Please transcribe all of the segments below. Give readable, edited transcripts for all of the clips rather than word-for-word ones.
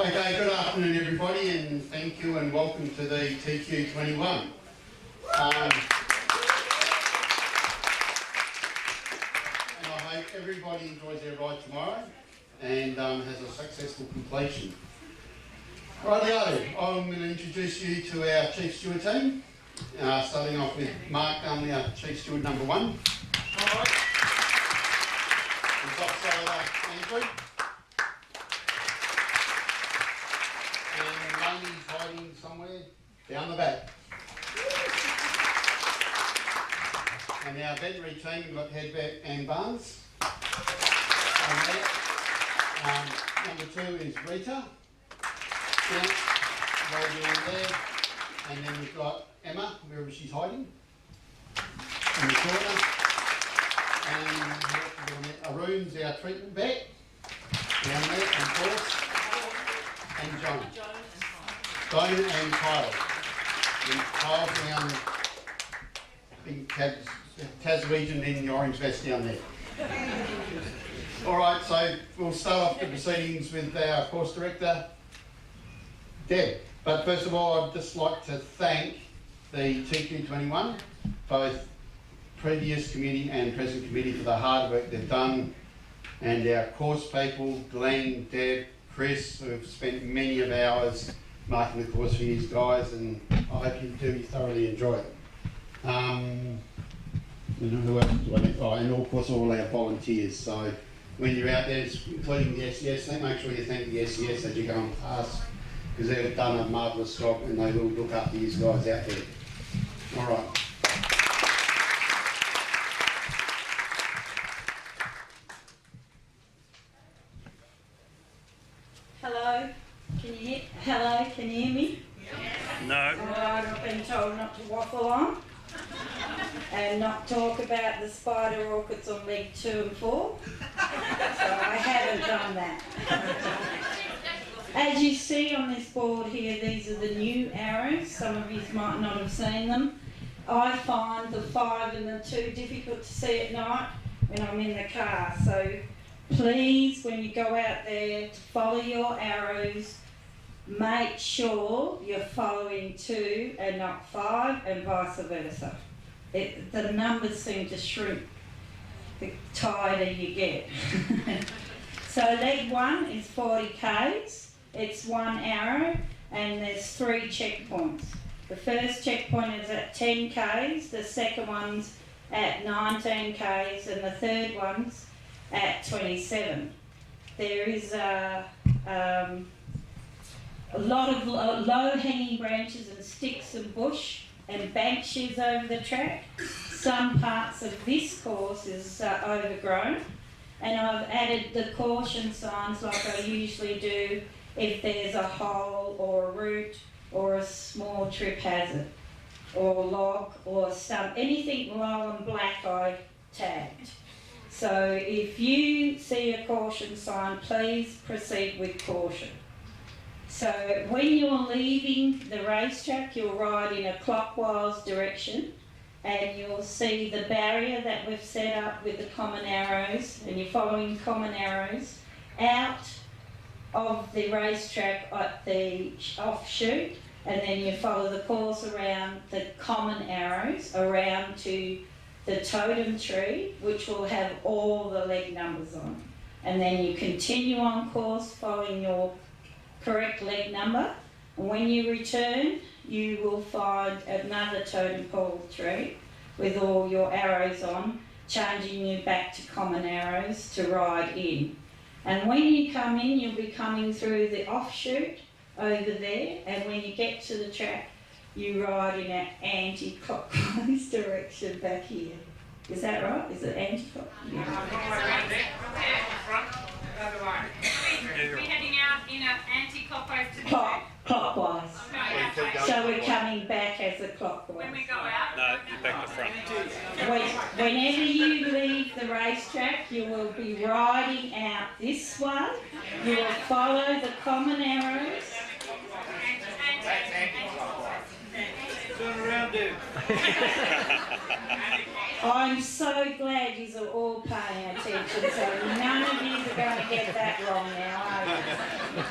Okay, good afternoon everybody, and thank you and welcome to the TQ21. And I hope everybody enjoys their ride tomorrow and has a successful completion. Rightio, I'm going to introduce you to our Chief Steward team, starting off with Mark Dunley, our Chief Steward number 1. Alright. And topside Andrew. And Amy's hiding somewhere down the back. And our veterinary team, we've got Hedbeck and Barnes. Number 2 is Rita. Yeah, right down there. And then we've got Emma, wherever she's hiding, in the corner. And Arun's our treatment vet, down there, and course. And John and Kyle. And Kyle's down in Taswegian in the orange vest down there. Alright, so we'll start off the proceedings with our course director, Deb. But first of all, I'd just like to thank the TQ21, both previous committee and present committee, for the hard work they've done, and our course people, Glenn, Deb, Chris, who have spent many of hours marking the course for you guys, and I hope you do thoroughly enjoy it. Who else do I need? Oh, and of course all our volunteers. So when you're out there, including the SES, make sure you thank the SES as you go on past, because they've done a marvellous job and they will look after you guys out there. All right. Hello, can you hear me? No. Alright, I've been told not to waffle on and not talk about the spider orchids on leg 2 and 4. So I haven't done that. As you see on this board here, these are the new arrows. Some of you might not have seen them. I find the 5 and the 2 difficult to see at night when I'm in the car. So please, when you go out there, to follow your arrows, make sure you're following 2 and not 5, and vice versa. The numbers seem to shrink the tighter you get. So leg 1 is 40 k's. It's 1 arrow, and there's 3 checkpoints. The first checkpoint is at 10 k's, the second one's at 19 k's, and the third one's at 27. There is a lot of low-hanging branches and sticks and bush and benches over the track. Some parts of this course is overgrown, and I've added the caution signs like I usually do if there's a hole or a root or a small trip hazard or log or stump, anything low and black I tagged. So if you see a caution sign, please proceed with caution. So when you're leaving the racetrack, you'll ride in a clockwise direction, and you'll see the barrier that we've set up with the common arrows, and you're following common arrows out of the racetrack at the offshoot, and then you follow the course around the common arrows around to the totem tree, which will have all the leg numbers on. And then you continue on course following your correct leg number, and when you return you will find another totem pole tree with all your arrows on, changing you back to common arrows to ride in. And when you come in, you'll be coming through the offshoot over there, and when you get to the track you ride in an anti-clockwise direction back here. Is that right? Is it anti-clockwise? Yeah. We're heading out in an anti-clockwise to the clockwise. Okay. So we're coming back as a clockwise. When we go out? No, you're back to front. Whenever you leave the racetrack, you will be riding out this one. You will follow the common arrows. Turn around, dude. I'm so glad you are all paying attention, so none of you are going to get that wrong now, are you?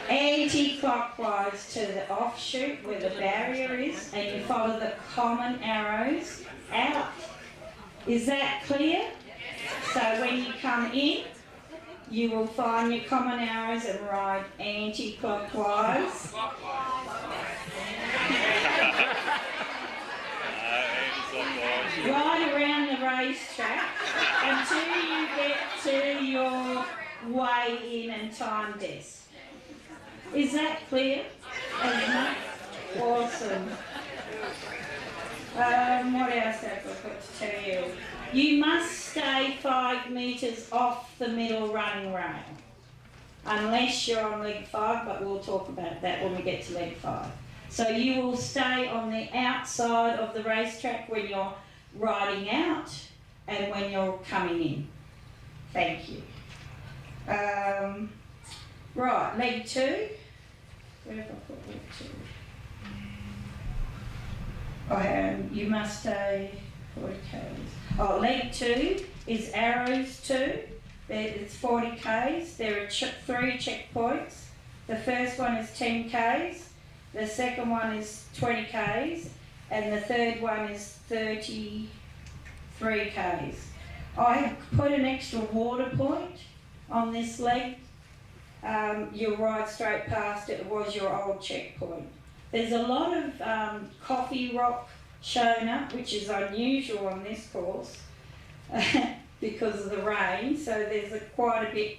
anti-clockwise to the offshoot where the barrier is, and you follow the common arrows out. Is that clear? So when you come in, you will find your common arrows and ride anti-clockwise. Ride around the racetrack until you get to your weigh in and time desk. Is that clear? Awesome. What else have I got to tell you? You must stay 5 metres off the middle running rail, unless you're on leg 5, but we'll talk about that when we get to leg 5. So you will stay on the outside of the racetrack when you're riding out and when you're coming in. Thank you. Right, leg 2. Where have I put leg 2? You must stay 40 k's. Oh, leg 2 is arrows 2. It's 40 k's. There are 3 checkpoints. The first one is 10 k's. The second one is 20 k's. And the third one is 33 k's. I have put an extra water point on this leg. You'll ride straight past it. It was your old checkpoint. There's a lot of coffee rock shown up, which is unusual on this course because of the rain. So there's quite a bit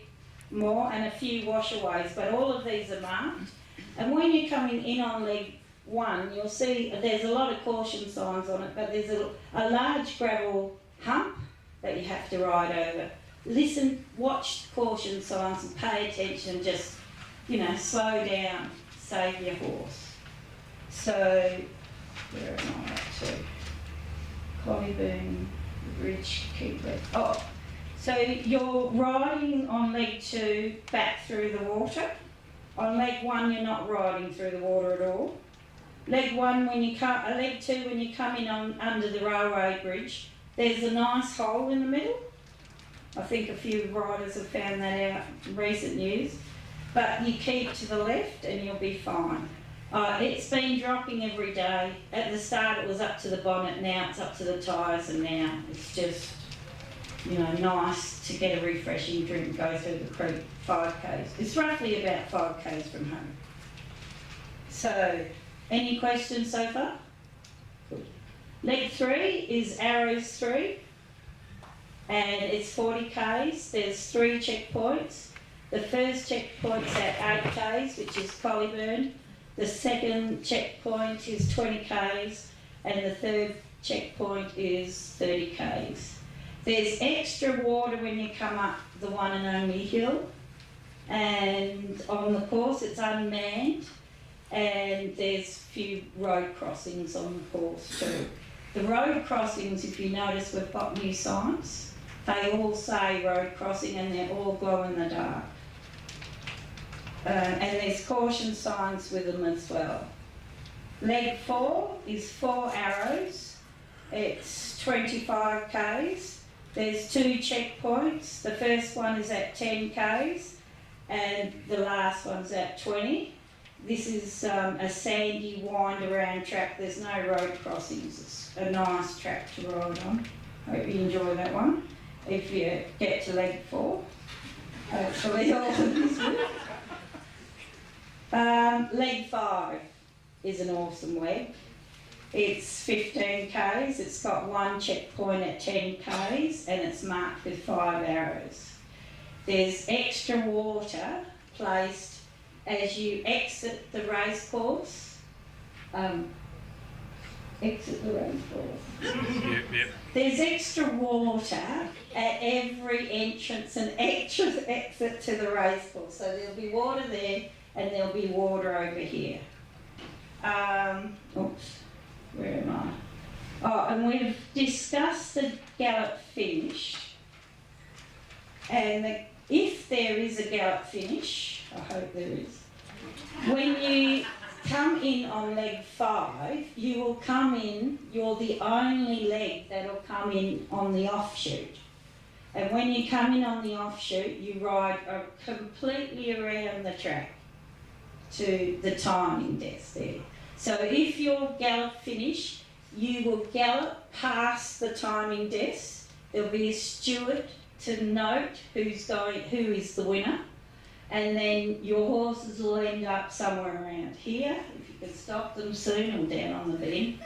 more and a few washaways, but all of these are marked. And when you're coming in on leg 1, you'll see there's a lot of caution signs on it, but there's a large gravel hump that you have to ride over. Listen, watch the caution signs and pay attention, just, slow down, save your horse. So, where am I up to? Collie, Ridge, keep it. Oh, so you're riding on leg 2 back through the water. On leg 1, you're not riding through the water at all. Leg 2, when you come in under the railway bridge, there's a nice hole in the middle. I think a few riders have found that out in recent years. But you keep to the left and you'll be fine. It's been dropping every day. At the start it was up to the bonnet, now it's up to the tyres, and now it's just, nice to get a refreshing drink, go through the creek, 5 k's. It's roughly about 5 k's from home. So, any questions so far? Good. Leg 3 is arrows 3, and it's 40 k's. There's 3 checkpoints. The first checkpoint's at 8 k's, which is Collie. The second checkpoint is 20 k's, and the third checkpoint is 30 k's. There's extra water when you come up the one and only hill, and on the course it's unmanned, and there's a few road crossings on the course too. The road crossings, if you notice, we've got new signs. They all say road crossing and they're all glow in the dark. And there's caution signs with them as well. Leg 4 is 4 arrows. It's 25 k's. There's 2 checkpoints. The first one is at 10 k's and the last one's at 20. This is a sandy wind around track. There's no road crossings. It's a nice track to ride on. Hope you enjoy that one. If you get to leg 4, hopefully all of this will. Leg 5 is an awesome leg. It's 15 k's, it's got 1 checkpoint at 10 k's and it's marked with 5 arrows. There's extra water placed as you exit the race course. Exit the race course. Yep. There's extra water at every entrance and exit to the race course. So there'll be water there and there'll be water over here. Where am I? Oh, and we've discussed the gallop finish. And if there is a gallop finish, I hope there is, when you come in on leg 5, you will come in, you're the only leg that'll come in on the offshoot. And when you come in on the offshoot, you ride completely around the track. to the timing desk there. So if you're gallop finished, you will gallop past the timing desk. There'll be a steward to note who is the winner, and then your horses will end up somewhere around here. If you can stop them soon, or down on the bend.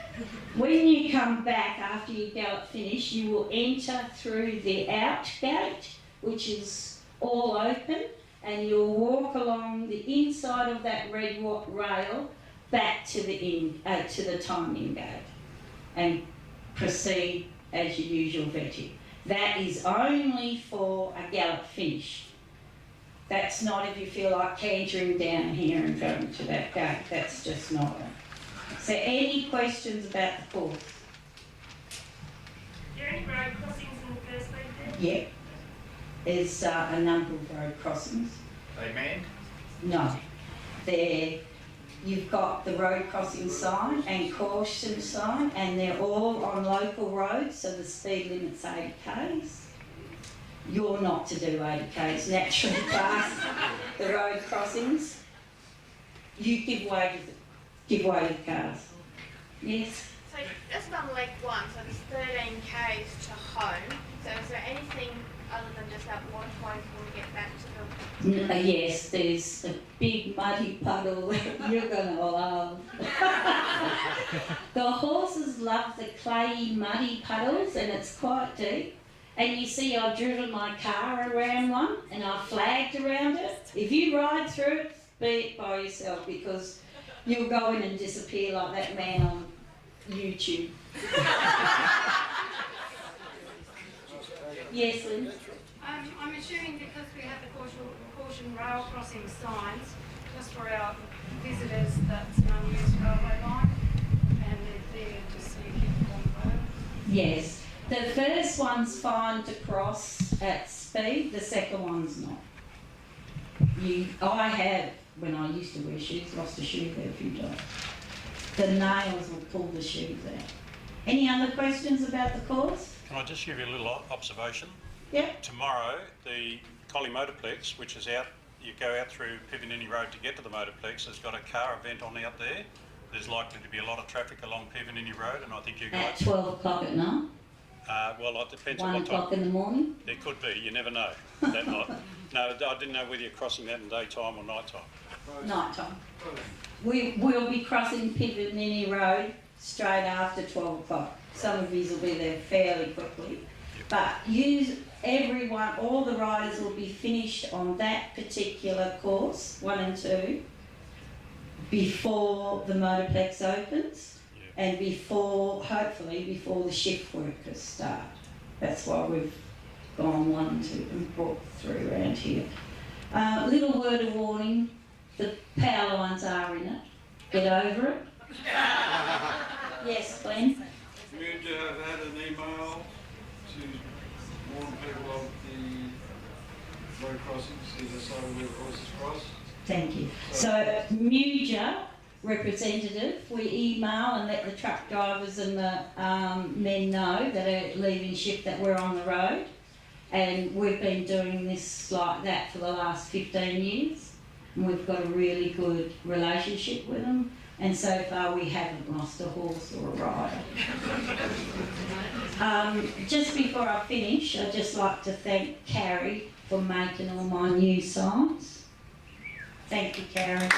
When you come back after you gallop finish, you will enter through the out gate, which is all open, and you'll walk along the inside of that red rail back to the timing gate and proceed as your usual vetting. That is only for a gallop finish. That's not if you feel like cantering down here and going to that gate. That's just not it. So any questions about the course? Are there any road crossings in the first league there? Yep. There's a number of road crossings. They manned? No. You've got the road crossing sign and caution sign, and they're all on local roads, so the speed limit's 80 k's. You're not to do 80 k's naturally past the road crossings. You give way to the cars. Yes? So just on leg one, so there's 13 k's to home. So is there anything other than just that waterfall before we get back to the... Yes, there's a big muddy puddle that you're going to love. The horses love the clayey, muddy puddles, and it's quite deep. And you see, I've driven my car around one, and I've flagged around it. If you ride through it, be it by yourself, because you'll go in and disappear like that man on YouTube. Yes, Lynn? I'm assuming because we have the caution rail crossing signs, just for our visitors, that's an unused railway line, and they're there to see people on the road. Yes. The first one's fine to cross at speed, the second one's not. I have, when I used to wear shoes, lost a shoe there a few times. The nails will pull the shoes out. Any other questions about the course? Can I just give you a little observation? Yep. Tomorrow, the Collie Motorplex, which is out, you go out through Pivanini Road to get to the Motorplex, has got a car event on out there. There's likely to be a lot of traffic along Pivanini Road, and I think you At guys... 12 o'clock at night? Well, it depends on 1 what time. o'clock in the morning? There could be, you never know. That night. No, I didn't know whether you're crossing that in daytime or night time. Night time. We'll be crossing Pivanini Road straight after 12 o'clock. Some of you will be there fairly quickly. But all the riders will be finished on that particular course, 1 and 2, before the Motorplex opens, and hopefully before the shift workers start. That's why we've gone 1 and 2 and brought 3 around here. Little word of warning, the power lines are in it. Get over it. Yes, Glenn? Would you have had an email to warn people of the road crossings, either side of where the horses cross? Thank you. So, Muja representative, we email and let the truck drivers and the men know that are leaving shift that we're on the road, and we've been doing this like that for the last 15 years, and we've got a really good relationship with them, and so far we haven't lost a horse or a rider. Just before I finish, I'd just like to thank Carrie for making all my new signs. Thank you, Carrie.